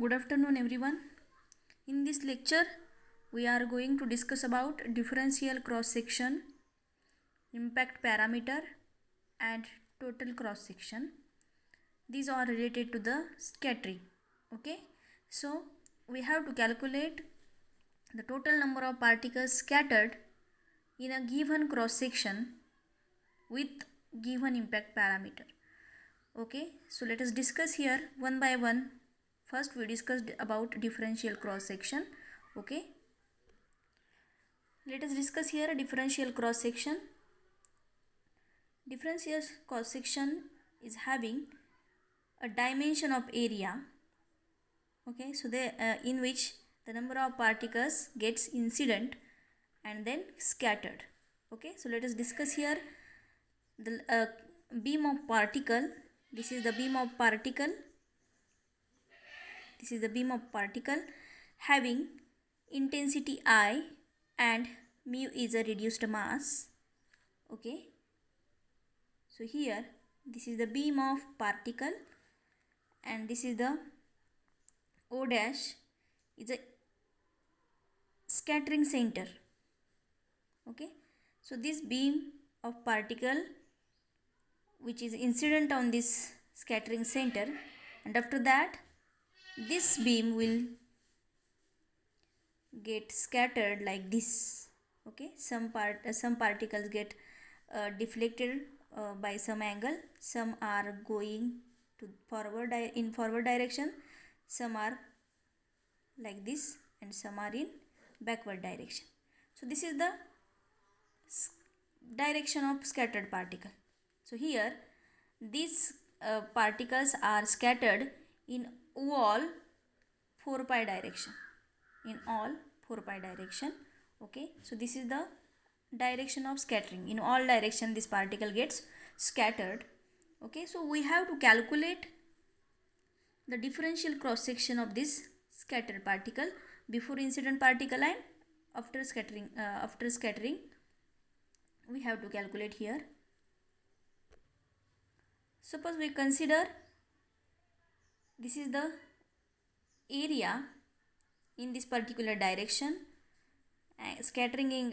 Good afternoon everyone. In this lecture we are going to discuss about differential cross section, impact parameter and total cross section. These are related to the scattering. Okay, so we have to calculate the total number of particles scattered in a given cross section with given impact parameter. Okay, so let us discuss here one by one. First we discussed about differential cross section. Okay, let us discuss here a differential cross section. Differential cross section is having a dimension of area. Okay, so in which the number of particles gets incident and then scattered. Okay, so let us discuss here the beam of particle. This is the beam of particle. This is the beam of particle having intensity I and mu is a reduced mass. Okay, so here this is the beam of particle and this is the O dash is a scattering center. Okay, so this beam of particle which is incident on this scattering center, and after that this beam will get scattered like this. Okay, some particles get deflected by some angle, some are going to in forward direction, some are like this and some are in backward direction. So this is the direction of scattered particle. So here these particles are scattered in all 4 pi direction, in all 4 pi direction. Okay, so this is the direction of scattering. In all direction this particle gets scattered. Okay, so we have to calculate the differential cross section of this scattered particle before incident particle and after scattering we have to calculate here. Suppose we consider this is the area in this particular direction, scattering in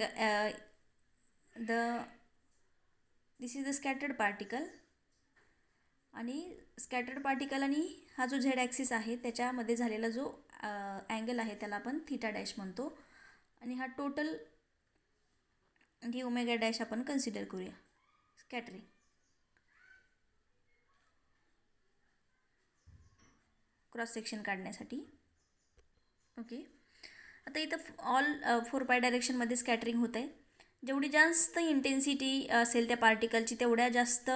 this is the scattered particle आणि scattered particle आणि हा जो Z axis आहे त्याच्यामध्ये झालेला जो angle आहे त्याला आपण थीटा डॅश म्हणतो आणि हा टोटल डी ओमेगा डॅश आपण कन्सिडर करूया स्कॅटरिंग. क्रॉस सेक्शन काढण्यासाठी. ओके, आता इथं ऑल 4 पाय डायरेक्शनमध्ये स्कॅटरिंग होतं आहे. जेवढी जास्त इंटेन्सिटी असेल त्या पार्टिकलची तेवढ्या जास्त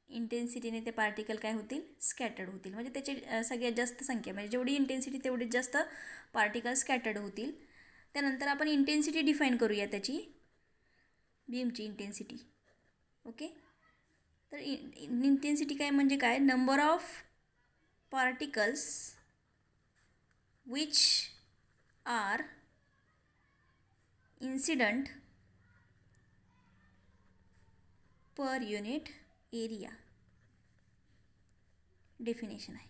इंटेन्सिटीने ते पार्टिकल काय होतील, स्कॅटर्ड होतील. म्हणजे त्याची सगळ्यात जास्त संख्या, म्हणजे जेवढी इंटेन्सिटी तेवढीच जास्त पार्टिकल स्कॅटर्ड होतील. त्यानंतर आपण इंटेन्सिटी डिफाईन करूया त्याची, बीमची इंटेन्सिटी. ओके, तर इंटेन्सिटी काय म्हणजे काय, number of particles which are incident per unit area definition आहे.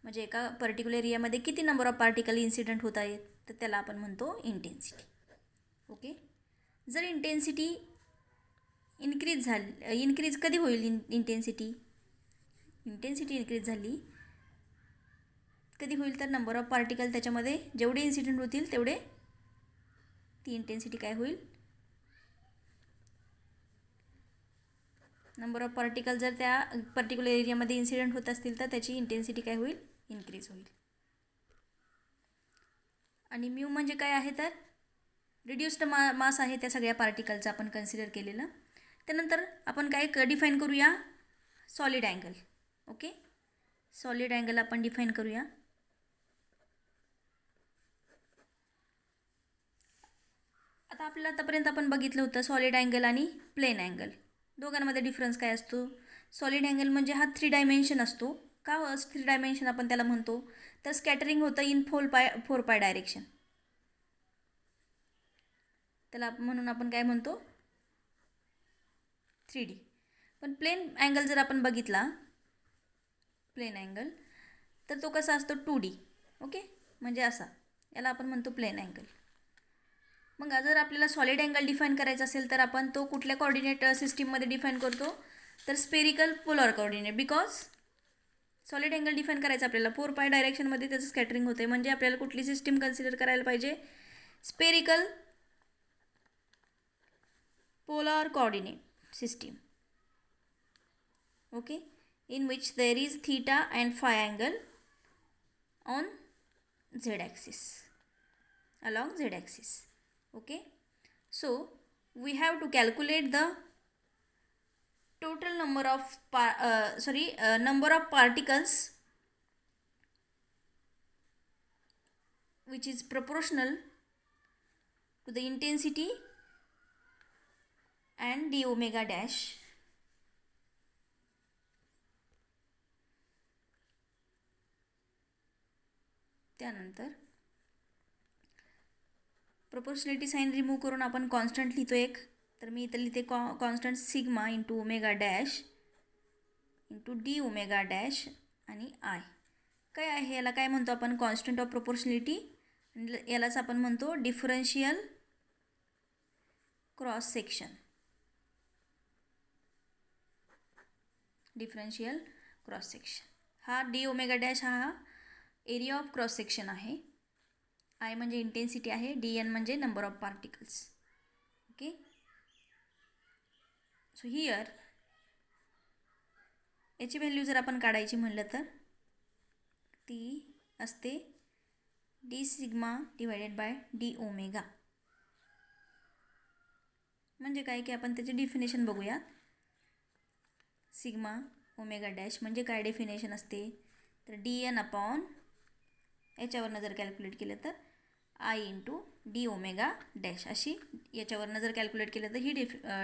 म्हणजे एका पर्टिक्युलर एरियामध्ये किती नंबर ऑफ पार्टिकल इन्सिडंट होत आहेत तर त्याला आपण म्हणतो इंटेन्सिटी. ओके, जर इंटेन्सिटी इन्क्रीज कधी होईल, इंटेन्सिटी इन्क्रीज झाली कधी होईल तर नंबर ऑफ पार्टिकल त्याच्यामध्ये जेवढे इन्सिडेंट होतील तेवढे ती इंटेन्सिटी काय होईल, नंबर ऑफ पार्टिकल जर त्या पर्टिक्युलर एरियामध्ये इन्सिडेंट होत असतील तर त्याची इंटेन्सिटी काय होईल, इन्क्रीज होईल. आणि म्यू म्हणजे काय आहे तर रिड्यूस्ड मास आहे त्या सगळ्या पार्टिकलचा आपण कन्सिडर केलेलं. त्यानंतर आपण काय डिफाईन करूया, solid angle. Okay, solid angle आपण डिफाईन करूया. आता आपल्याला आतापर्यंत आपण बघितलं होतं सॉलिड अँगल आणि प्लेन अँगल, दोघांमध्ये डिफरन्स काय असतो. सॉलिड अँगल म्हणजे हा 3 डायमेन्शन असतो. का 3 डायमेन्शन आपण त्याला म्हणतो तर स्कॅटरिंग होतं इन 4 पाय डायरेक्शन, त्याला म्हणून आपण काय म्हणतो 3D. पण प्लेन अँगल जर आपण बघितला, प्लेन अँगल तर तो कसा असतो 2D. ओके, म्हणजे असा, याला आपण म्हणतो प्लेन अँगल. मग जर आपल्याला सॉलिड अँगल डिफाईन करायचा असेल तर आपण तो कुठल्या कोऑर्डिनेट सिस्टीममध्ये डिफाईन करतो, तर spherical polar coordinate. Because solid angle define करायचं आपल्याला 4π डायरेक्शनमध्ये त्याचं स्कॅटरिंग होते, म्हणजे आपल्याला कुठली सिस्टीम कन्सिडर करायला पाहिजे, spherical polar coordinate system. Okay, in which there is theta and phi angle on z axis, along z axis. Okay, so we have to calculate the total number of number of particles which is proportional to the intensity and d omega dash. त्यानंतर proportionality sine remove करून आपण constant लिहितो एक, तर मी इथं लिहिते constant sigma into omega dash into D omega dash आणि I. काय आहे, याला काय म्हणतो आपण, कॉन्स्टंट ऑफ प्रोपोर्शनॅलिटी, आणि यालाच आपण म्हणतो differential cross section. Differential cross section हा डी ओमेगा डॅश हा एरिया ऑफ क्रॉस सेक्शन आहे, आय म्हणजे इंटेन्सिटी आहे, डी एन म्हणजे number of particles. Okay, so here याची व्हॅल्यू जर आपण काढायची म्हणलं तर ती असते D sigma divided by D omega. म्हणजे काय की आपण त्याचे डिफिनेशन बघूया. सिग्मा ओमेगा डॅश म्हणजे काय डेफिनेशन असते, तर डी एन अपॉन याच्यावरनं जर कॅल्क्युलेट केलं तर I into D omega dash, अशी याच्यावरनं जर कॅल्क्युलेट केलं तर ही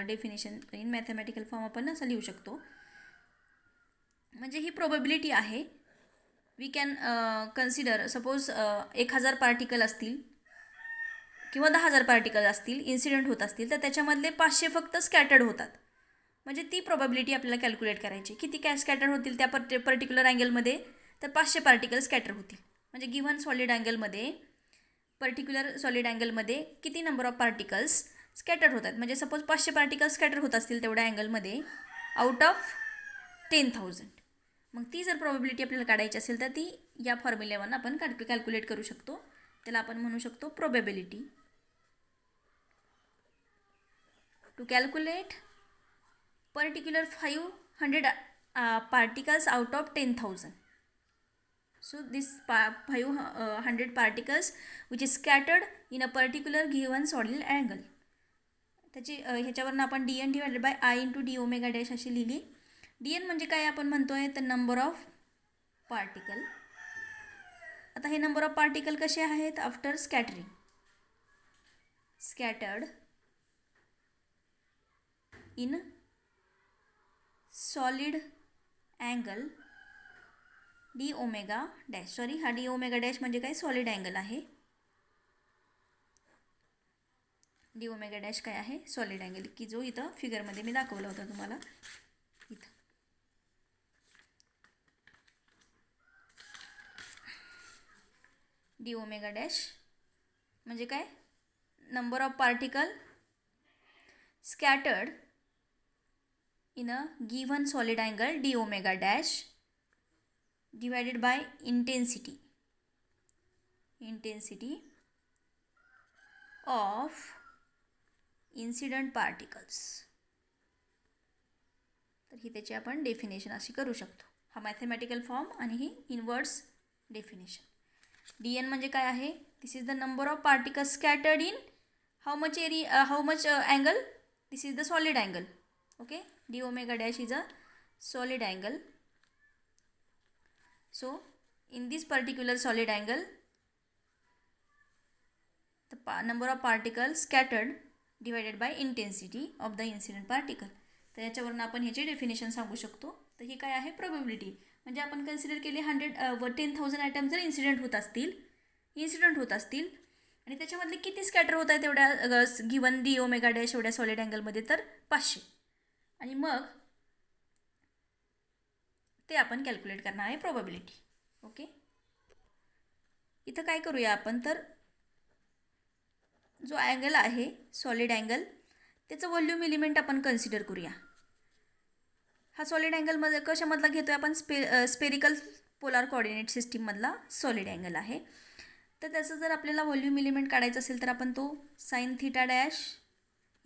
डेफिनेशन इन मॅथमॅटिकल फॉर्म आपण असं लिहू शकतो. म्हणजे ही प्रोबॅबिलिटी आहे. We can consider suppose 1000 particle असतील किंवा 10,000 पार्टिकल असतील, इन्सिडेंट होत असतील, तर त्याच्यामधले 500 फक्त स्कॅटर्ड होतात. म्हणजे ती प्रोबॅबिलिटी आपल्याला कॅल्क्युलेट करायची, किती स्कॅटर होतील त्या पर्टिक्युलर अँगलमध्ये, तर 500 पार्टिकल स्कॅटर होतील. म्हणजे गिव्हन सॉलिड अँगलमध्ये, पर्टिक्युलर सॉलिड अँगलमध्ये किती नंबर ऑफ पार्टिकल्स स्कॅटर होतात. म्हणजे सपोज 500 पार्टिकल्स स्कॅटर होत असतील तेवढ्या अँगलमध्ये आउट ऑफ 10,000. मग ती जर प्रोबॅबिलिटी आपल्याला काढायची असेल तर ती या फॉर्म्युल्यावरून आपण कॅल्क्युलेट करू शकतो. त्याला आपण म्हणू शकतो probability. To calculate particular 500 particles out of 10,000. So this 500 particles which is scattered in a particular given solid angle. त्याची ह्याच्यावरून आपण D N divided by I into D omega dash अशी लिहिली. डी एन म्हणजे काय आपण म्हणतोय, तर नंबर ऑफ पार्टिकल. आता हे नंबर ऑफ पार्टिकल कसे आहेत, after scattering, scattered in solid angle D omega dash. Sorry, हा डी ओमेगा डॅश म्हणजे काय, सॉलिड अँगल आहे. डी ओमेगा डॅश काय आहे, सॉलिड अँगल, की जो इथं फिगरमध्ये मी दाखवला होता तुम्हाला इथं. डी ओमेगा डॅश म्हणजे काय, number of particle scattered in a given solid angle d omega dash divided by intensity of incident particles. तर ही त्याची आपण डेफिनेशन अशी करू शकतो. हा मॅथमॅटिकल फॉर्म आणि ही इनवर्ड्स डेफिनेशन. डी एन म्हणजे काय आहे, this is the number of particles scattered in how much angle, this is the solid angle. Okay, d omega dash is a solid angle. So in this particular solid angle the number of particles scattered divided by intensity of the incident particle. तर याच्यावरून आपण ह्याचे definition सांगू शकतो. तर ही काय आहे, probability. म्हणजे आपण कन्सिडर केली 10,000 ॲटम जर इन्सिडेंट होत असतील आणि त्याच्यामधले किती स्कॅटर होत आहे तेवढ्या गिवन डी ओमेगा डॅश एवढ्या सॉलिड अँगलमध्ये, तर 500. आणि मग ते आपण कॅल्क्युलेट करणार आहे प्रोबॅबिलिटी. ओके, इथं काय करूया आपण, तर जो अँगल आहे सॉलिड अँगल त्याचं व्हॉल्यूम एलिमेंट आपण कन्सिडर करूया. हा सॉलिड अँगलमध्ये कशामधला घेतो आहे आपण, स्पेरिकल पोलार कोऑर्डिनेट सिस्टीममधला सॉलिड अँगल आहे. तर त्याचं जर आपल्याला व्हॉल्यूम एलिमेंट काढायचं असेल तर आपण तो sign theta dash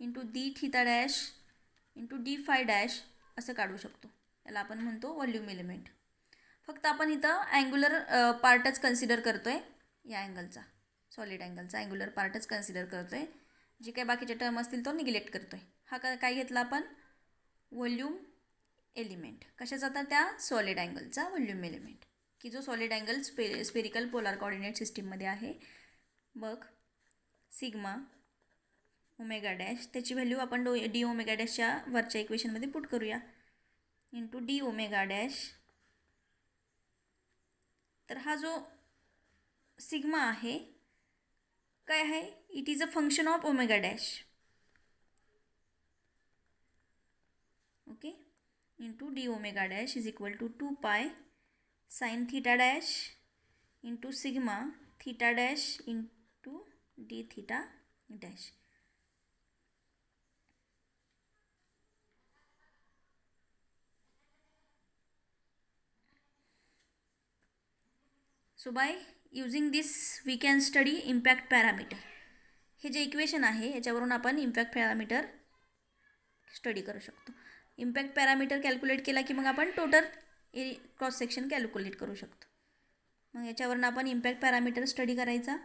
into D theta dash into D five dash असं काढू शकतो. याला आपण म्हणतो व्हॉल्यूम एलिमेंट. फक्त आपण इथं अँग्युलर पार्टच कन्सिडर करतो आहे, या अँगलचा सॉलिड अँगलचा अँग्युलर पार्टच कन्सिडर करतो आहे. जे काही बाकीचे टर्म असतील तो निग्लेक्ट करतो आहे. हा काय घेतला आपण, व्हॉल्यूम एलिमेंट. कशाचा, आता त्या सॉलिड अँगलचा व्हॉल्यूम एलिमेंट, की जो solid angle spherical polar coordinate सिस्टीममध्ये आहे. मग सिग्मा ओमेगा डॅश, त्याची व्हॅल्यू आपण डी ओमेगा डॅशच्या वरच्या इक्वेशनमध्ये पुट करूया, इंटू डी ओमेगा डॅश. तर हा जो सिग्मा आहे काय आहे, it is a function of omega dash. Okay, into D omega dash is equal to 2 pi sine theta dash into sigma theta dash into D theta dash. So by using this we can study impact parameter. हे जे equation आहे याच्यावरून आपण impact parameter study करू शकतो. Impact parameter calculate केला की मग आपण टोटल क्रॉस सेक्शन कॅल्क्युलेट करू शकतो. मग याच्यावरून आपण इम्पॅक्ट पॅरामीटर स्टडी करायचा.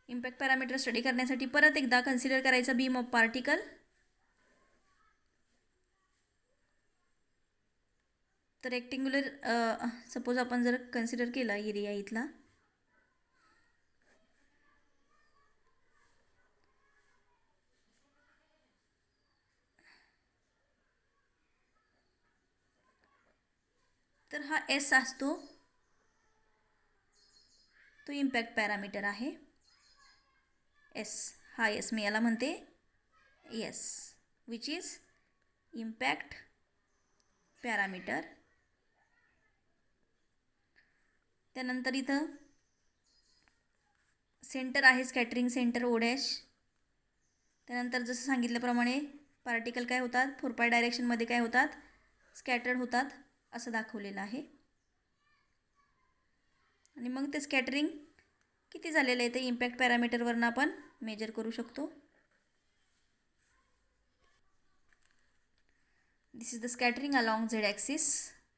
इम्पॅक्ट पॅरामीटर स्टडी करण्यासाठी परत एकदा कन्सिडर करायचा बीम ऑफ पार्टिकल. तर रेक्टेंग्युलर सपोज आपण जर कन्सिडर केला एरिया इथला, तर हा एस असतो, तो इम्पॅक्ट पॅरामीटर आहे. एस, हा एस मी याला म्हणते S, which is impact parameter. त्यानंतर इथं सेंटर आहे स्कॅटरिंग सेंटर ओ डॅश. त्यानंतर जसं सांगितल्याप्रमाणे पार्टिकल काय होतात, 4 पाय डायरेक्शनमध्ये काय होतात, स्कॅटर्ड होतात असं दाखवलेलं आहे. आणि मग ते स्कॅटरिंग किती झालेलं आहे ते इम्पॅक्ट पॅरामीटरवरून आपण मेजर करू शकतो. This is the scattering along Z axis.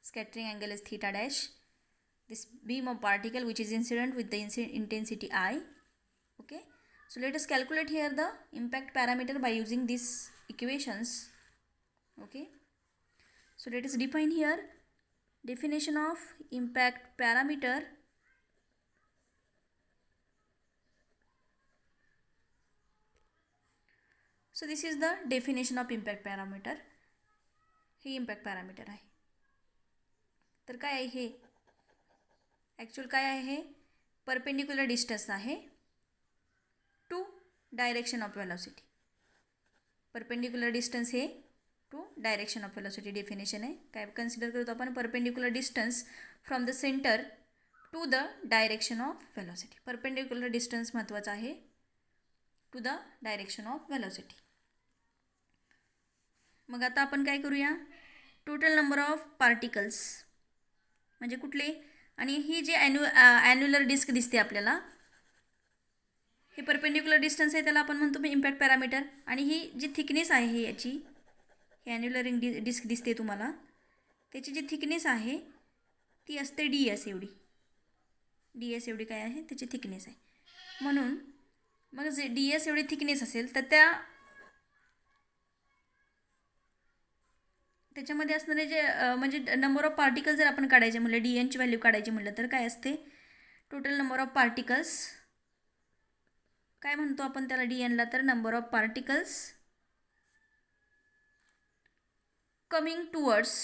Scattering angle is theta dash. This beam of particle which is incident with the intensity I. Okay, so let us calculate here the impact parameter by using these equations. Okay, so let us define here definition of impact parameter. So this is the definition of impact parameter. हे impact parameter आहे. तर काय आहे हे, actual काय आहे, perpendicular distance आहे to direction of velocity. Perpendicular distance हे to direction of velocity definition आहे. काय कन्सिडर करतो आपण, perpendicular distance from the centre to the direction of velocity. Perpendicular distance महत्त्वाचा आहे to the direction of velocity. मग आता आपण काय करूया, टोटल नंबर ऑफ पार्टिकल्स म्हणजे कुठले, आणि ही जी ॲन्युलर डिस्क दिसते आपल्याला, हे परपेंडिक्युलर डिस्टन्स आहे त्याला आपण म्हणतो मी इम्पॅक्ट पॅरामीटर. आणि ही जी थिकनेस आहे याची, ही ॲन्युलर डिस्क दिसते तुम्हाला, त्याची जी थिकनेस आहे ती असते डी एस एवढी. डी एस एवढी काय आहे त्याची थिकनेस आहे. म्हणून मग जे डी एस एवढी थिकनेस असेल तर त्याच्यामध्ये असणारे जे म्हणजे नंबर ऑफ पार्टिकल्स जर आपण काढायचे म्हटलं, डी एनची व्हॅल्यू काढायची म्हटलं तर काय असते, टोटल नंबर ऑफ पार्टिकल्स काय म्हणतो आपण त्याला डी एनला, तर number of particles coming towards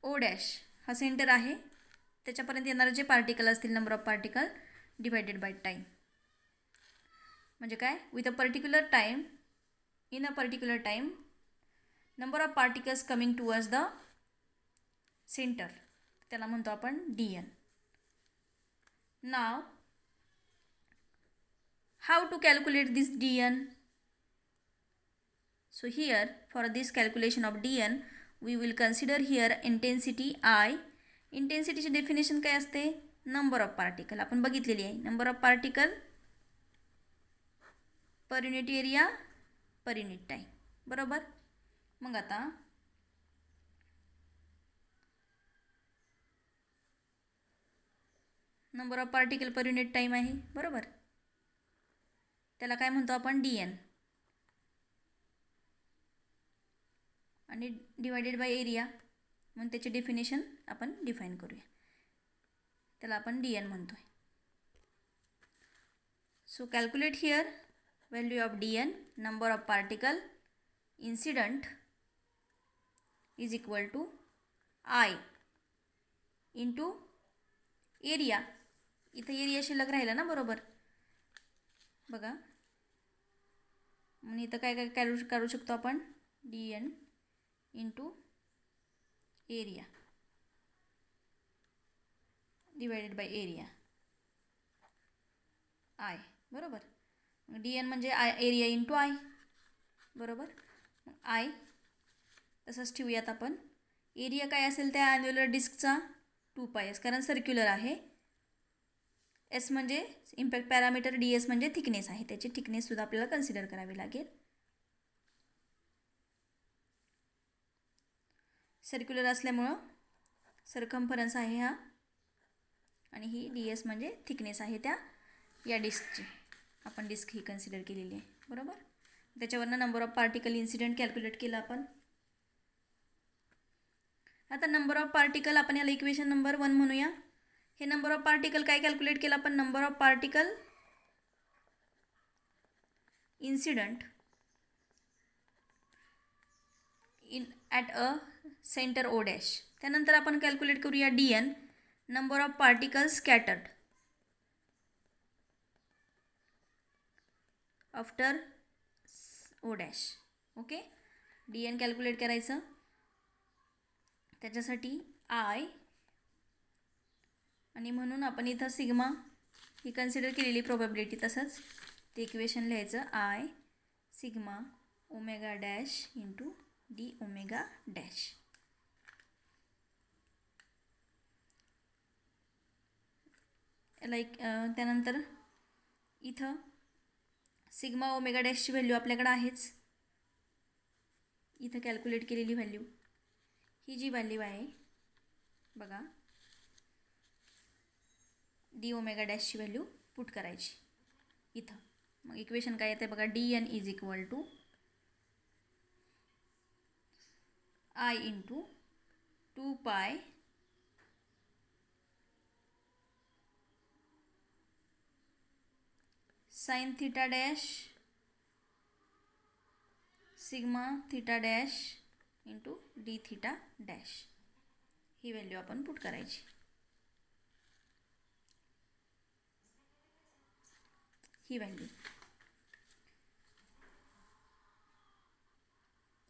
O dash. हा सेंटर आहे, त्याच्यापर्यंत येणारे जे पार्टिकल असतील number of particle divided by time. म्हणजे काय, with a particular time, in a particular time number of particles coming towards the centre, त्याला म्हणतो आपण DN. नाव how to calculate this DN? So here for this calculation of DN we will consider here intensity I. इंटेन्सिटीची definition काय असते? Number of particle आपण बघितलेली आहे. Number of particle per unit area per unit time, बरोबर. मग आता number of particle per unit time आहे, बरोबर. त्याला काय म्हणतो आपण? DN. आणि डिवायडेड बाय एरिया, म्हणून त्याची डेफिनेशन आपण डिफाईन करूया. त्याला आपण DN म्हणतो आहे. So calculate here value of DN, number of particle incident is equal to I into area. इथं एरिया शिल्लक राहिला ना, बरोबर. बघा, म्हणून इथं काय काय करू शकतो आपण? DN into area divided by area I, बरोबर. मग DN म्हणजे एरिया इंटू I, बरोबर. मग I तसंच ठेवूयात आपण. एरिया काय असेल त्या ॲन्युलर डिस्कचा 2πs, कारण सर्क्युलर आहे. S म्हणजे इम्पॅक्ट पॅरामीटर, DS म्हणजे थिकनेस आहे. त्याची थिकनेससुद्धा आपल्याला कन्सिडर करावी लागेल. सर्क्युलर असल्यामुळं सर्कम्फरन्स आहे हा, आणि ही DS म्हणजे थिकनेस आहे त्या या डिस्कची. आपण डिस्क ही कन्सिडर केलेली आहे, बरोबर. त्याच्यावरनं number of particle incident calculate केलं आपण. आता नंबर ऑफ पार्टिकल आपण याला इक्वेशन नंबर 1 म्हणूया. हे नंबर ऑफ पार्टिकल काय कॅल्क्युलेट केलं आपण? Number of particle incident in at a centre O dash. त्यानंतर आपण कॅल्क्युलेट करूया DN, number of particle scattered after O dash. Okay, DN calculate करायचं. त्याच्यासाठी I, आणि म्हणून आपण इथं सिग्मा ही कन्सिडर केलेली प्रोबॅबिलिटी, तसंच ते इक्वेशन लिहायचं I sigma omega dash into D omega dash. Like त्यानंतर इथं सिग्मा ओमेगा डॅशची व्हॅल्यू आपल्याकडे आहेच. इथं कॅल्क्युलेट केलेली व्हॅल्यू, ही जी व्हॅल्यू आहे बघा, D ओमेगा डॅशची व्हॅल्यू पुट करायची इथं. मग इक्वेशन काय येते बघा, DN is equal to I into 2π sine theta dash sigma theta dash into D theta dash. ही व्हॅल्यू आपण पुट करायची. ही व्हॅल्यू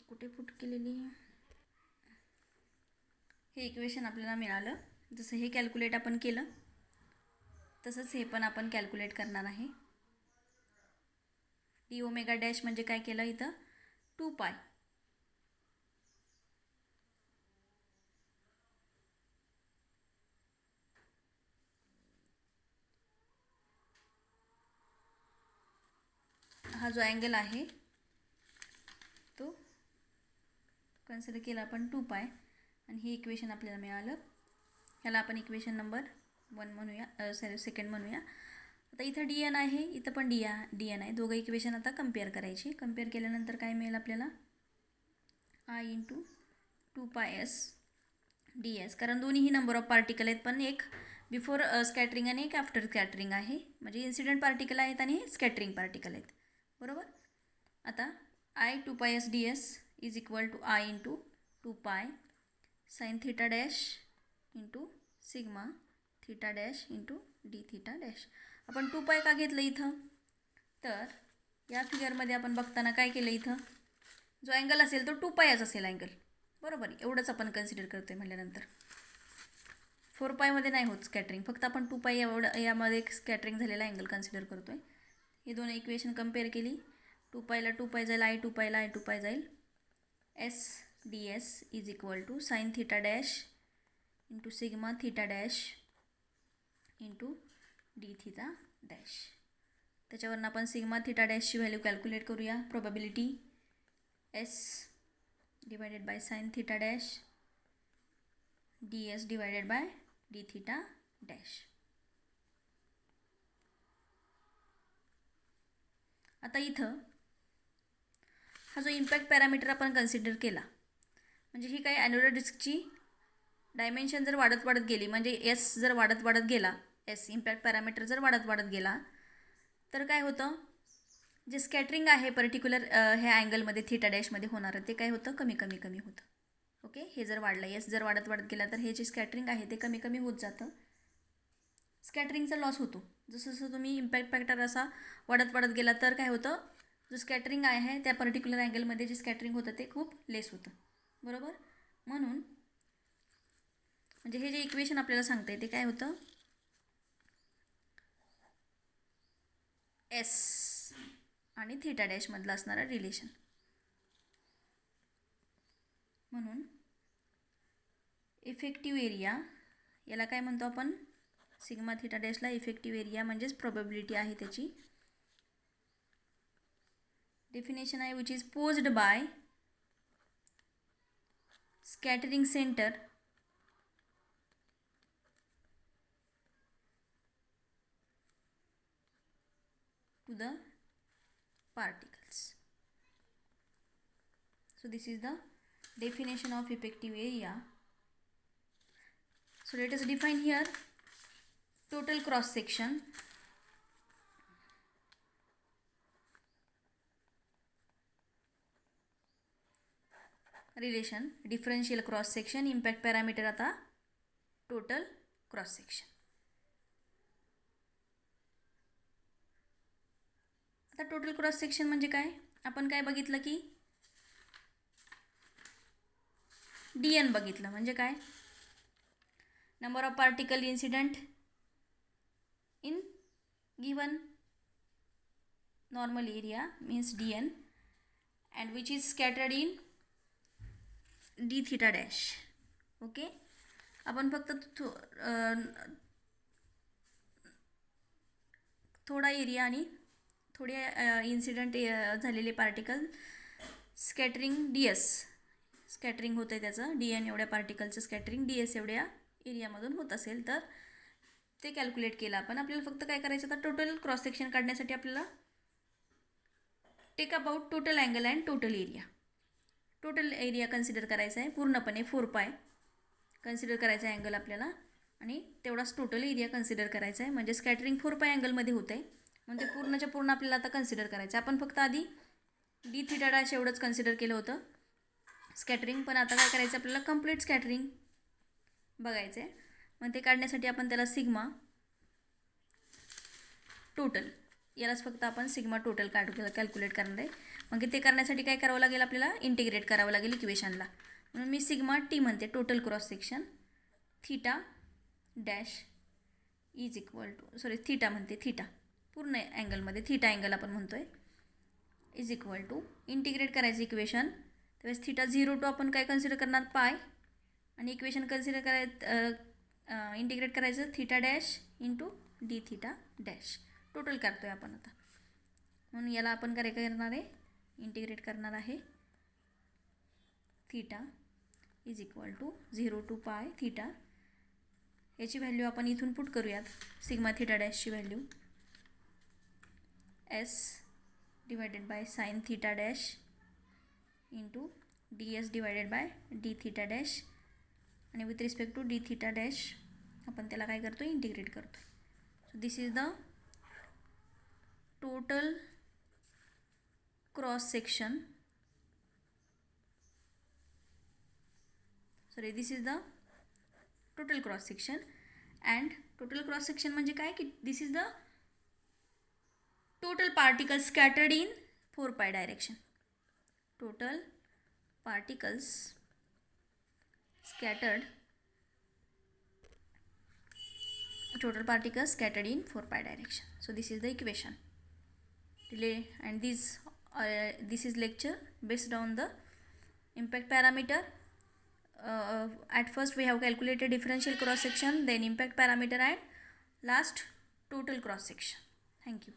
कुठे पुट केलेली? हे इक्वेशन आपल्याला मिळालं. जसं हे कॅल्क्युलेट आपण केलं तसंच हे पण आपण कॅल्क्युलेट करणार आहे. D ओमेगा डॅश म्हणजे काय केलं इथं? 2π हा जो अँगल आहे तो कन्सिडर केला आपण 2π, आणि ही इक्वेशन आपल्याला मिळालं. ह्याला आपण इक्वेशन नंबर 1 म्हणूया, सेकंड म्हणूया. आता इथं DN आहे, इथं पण DN आहे. दोघं इक्वेशन आता कम्पेअर करायची. कम्पेअर केल्यानंतर काय मिळेल आपल्याला? I इंटू 2πs DS, कारण दोन्हीही नंबर ऑफ पार्टिकल आहेत, पण एक बिफोर स्कॅटरिंग आणि एक आफ्टर स्कॅटरिंग आहे. म्हणजे इन्सिडेंट पार्टिकल आहेत आणि स्कॅटरिंग पार्टिकल आहेत, बरोबर. आता I 2πs DS is equal to I into 2π sine theta dash into sigma theta dash into D theta dash. आपण 2π का घेतलं इथं? तर या फिगरमध्ये आपण बघताना काय केलं, इथं जो अँगल असेल तो 2πच असेल अँगल, बरोबर, एवढंच आपण कन्सिडर करतो आहे म्हटल्यानंतर 4 पायमध्ये नाही होत स्कॅटरिंग, फक्त आपण 2 पाय यामध्ये स्कॅटरिंग झालेला अँगल कन्सिडर करतो आहे. हे दोन इक्वेशन कम्पेअर केली. 2 पायला 2 पाय जाईल, I2 पायला I2 पाय जाईल. S D S is equal to sine theta dash into sigma theta dash into D theta dash. त्याच्यावरून आपण सिग्मा थीटा डॅशची व्हॅल्यू कॅल्क्युलेट करूया. Probability S divided by sine theta dash D S divided by D theta dash. आता इथं हा जो impact parameter आपण consider केला, म्हणजे ही काही ॲन्युलर डिस्कची डायमेन्शन जर वाढत वाढत गेली, म्हणजे एस जर वाढत वाढत गेला, एस इम्पॅक्ट पॅरामीटर जर वाढत वाढत गेला, तर काय होतं, जे स्कॅटरिंग आहे पर्टिक्युलर ह्या अँगलमध्ये थीटा डॅशमध्ये होणारं ते काय होतं, कमी कमी कमी होतं. ओके, हे जर वाढलं, एस जर वाढत वाढत गेला, तर हे जे स्कॅटरिंग आहे ते कमी कमी होत जातं. स्कॅटरिंगचा लॉस होतो. जसं जसं तुम्ही इम्पॅक्ट फॅक्टर असा वाढत वाढत गेला, तर काय होतं, जो स्कॅटरिंग आहे त्या पर्टिक्युलर अँगलमध्ये जे स्कॅटरिंग होतं ते खूप लेस होतं. बरोबर, म्हणून म्हणजे हे जे इक्वेशन आपल्याला सांगते ते काय होतं, एस आणि थीटा डॅशमधलं असणारं रिलेशन. म्हणून इफेक्टिव्ह एरिया याला काय म्हणतो आपण, सिग्मा थीटा डॅशला इफेक्टिव्ह एरिया म्हणजेच प्रोबॅबिलिटी आहे त्याची. डेफिनेशन आहे which is posed by scattering centre to the particles. So this is the definition of effective area. So let us define here total cross section. Relation differential cross section impact parameter आता total cross section. आता total cross section म्हणजे काय, आपण काय बघितलं की D N बघितलं, म्हणजे काय, number of particle incident in given normal area means D N and which is scattered in D theta dash. Okay, आपण फक्त थोडा एरिया आणि थोडे इन्सिडेंट झालेले particle scattering D S, scattering होतं आहे त्याचं डी एन एवढ्या पार्टिकलचं स्कॅटरिंग डी एस एवढ्या एरियामधून होत असेल तर ते कॅल्क्युलेट केलं आपण. आपल्याला फक्त काय करायचं, आता टोटल क्रॉस सेक्शन काढण्यासाठी आपल्याला take about total angle and total area. Total area consider करायचा आहे पूर्णपणे 4 पाय कन्सिडर करायचा आहे अँगल आपल्याला, आणि तेवढाच टोटल एरिया कन्सिडर करायचा आहे. म्हणजे स्कॅटरिंग 4 पाय अँगलमध्ये होतं आहे, म्हणजे पूर्णच्या पूर्ण आपल्याला आता कन्सिडर करायचं आहे. आपण फक्त आधी डी थीटा डॅश एवढंच कन्सिडर केलं होतं स्कॅटरिंग, पण आता काय करायचं आपल्याला कंप्लीट स्कॅटरिंग बघायचं आहे. मग ते काढण्यासाठी आपण त्याला सिग्मा टोटल, यालाच फक्त आपण सिग्मा टोटल कॅल्क्युलेट करणार आहे. मग ते करण्यासाठी काय करावं लागेल, आपल्याला इंटिग्रेट करावं लागेल इक्वेशनला. म्हणून मी सिग्मा टी म्हणते total cross section theta dash is equal to, sorry theta म्हणते, थीटा पूर्ण अँगलमध्ये थीटा अँगल आपण म्हणतो आहे, इज इक्वल टू इंटिग्रेट करायचं इक्वेशन. त्यावेळेस थीटा 0 टू आपण काय कन्सिडर करणार, पाय, आणि इक्वेशन कन्सिडर करायचं इंटिग्रेट करायचं theta dash into D theta dash. Total करतो आहे आपण आता, म्हणून याला आपण काय करणार आहे, इंटिग्रेट करणार आहे. Theta is equal to 0 to pi theta, याची व्हॅल्यू आपण इथून पुट करूयात, सिग्मा थीटा डॅशची value S divided by sine theta dash into D S divided by D theta dash, आणि with respect to D theta dash आपण त्याला काय करतो, इंटिग्रेट करतो. So this is the total cross section, sorry this is the total cross section. And total cross section म्हणजे काय की दिस is the total particles scattered in 4 पाय direction. Total particles scattered, total particles scattered in 4 pi direction. So this is the equation. And this is lecture based on the impact parameter. At first we have calculated differential cross section, then impact parameter, and last total cross section. Thank you.